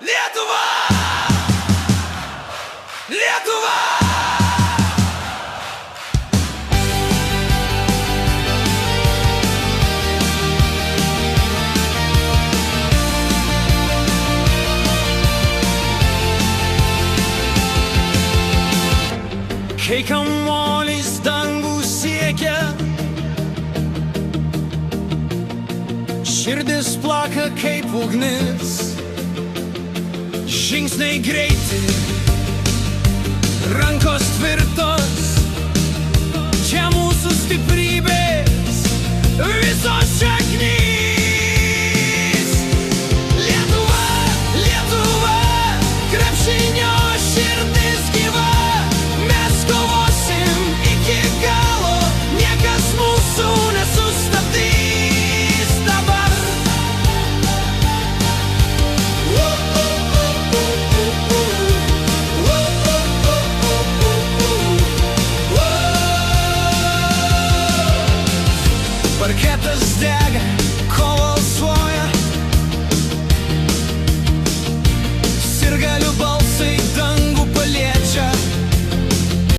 Lietuva! Lietuva! Kai kamuolys dangų siekia, širdis plaka kaip ugnis, žingsniai greiti, rankos tvirtos, čia mūsų stiprybės visos šaknys. Lietuva, Lietuva, krepšinio širdis gyva, mes kovosim iki galo, niekas mūsų nesustabdys dabar. Parketas dega